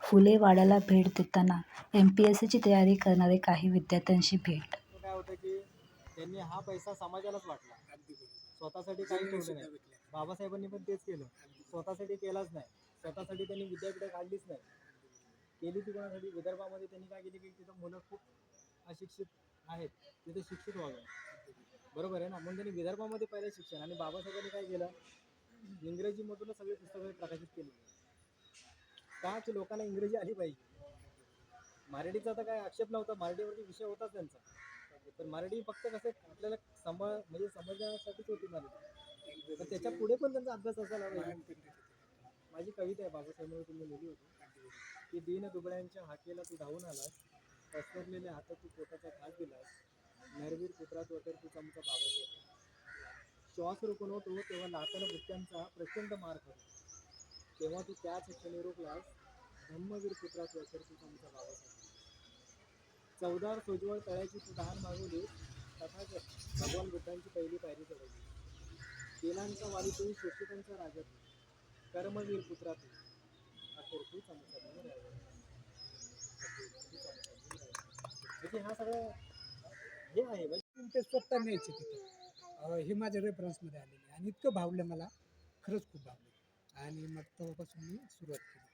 फुले वाड्याला भेट देताना MPSCची तयारी करणारे काही विद्यार्थ्यांशी भेट. काय होतं की त्यांनी हा पैसा समाजालाच वाटला, स्वतःसाठी काही ठेवलं नाही. बाबासाहेबांनी पण तेच केलं, स्वतःसाठी केलाच नाही. स्वतःसाठी त्यांनी विद्यापीठं काढलीच नाही. केली ती कोणासाठी? विदर्भामध्ये त्यांनी काय केली की तिथं मुलं खूप अशिक्षित आहेत, तिथे शिक्षित व्हावं, बरोबर आहे ना. म्हणून त्यांनी विदर्भामध्ये पहिलं शिक्षण. आणि बाबासाहेबांनी काय केलं, इंग्रजीमधूनच सगळी पुस्तकं प्रकाशित केली. का की लोकांना इंग्रजी आली पाहिजे. मराठीचा तर काय आक्षेप नव्हता, मराठीवरती विषय होताच त्यांचा. तर मराठी फक्त कसं आपल्याला म्हणजे समजण्यासाठीच होती मराठी, पण त्याच्या पुढे पण त्यांचा अभ्यास असायला पाहिजे. माझी कविता आहे बाबासाहेबांवर तुम्ही लिहिली होती की दीन दुबळ्यांच्या हाकेला तू धावून आलास, पसरलेल्या हातात तू पोटाचा घास दिलास, नरवीर पुत्रा तू तर तू चमचा बाबासाहेब. श्वास रोखून होतो तेव्हा लाताला बुक्क्यांचा प्रचंड मार खातो, तेव्हा तू त्याच क्षणी रोखलास, धम्मवीर पुत्रा तू तर तू चमचा बाबासाहेब. चवदार सोजवळ तळ्याची तू तहान मागवलीस, तथागत भगवान बुद्धांची पहिली पायरी चढवली. दिनांचा वाली तू, शोषितांचा राजा तू, कर्मवीर पुत्रा तू अखेर तू चमचा घेऊन राहिला. म्हणजे हा सगळं हे आहे म्हणजे ते स्वतः न्यायचे तिथे. हे माझ्या रेफरन्समध्ये आलेले आणि इतकं भावलं मला, खरंच खूप भावलं. आणि मग तेव्हापासून मी सुरुवात केली.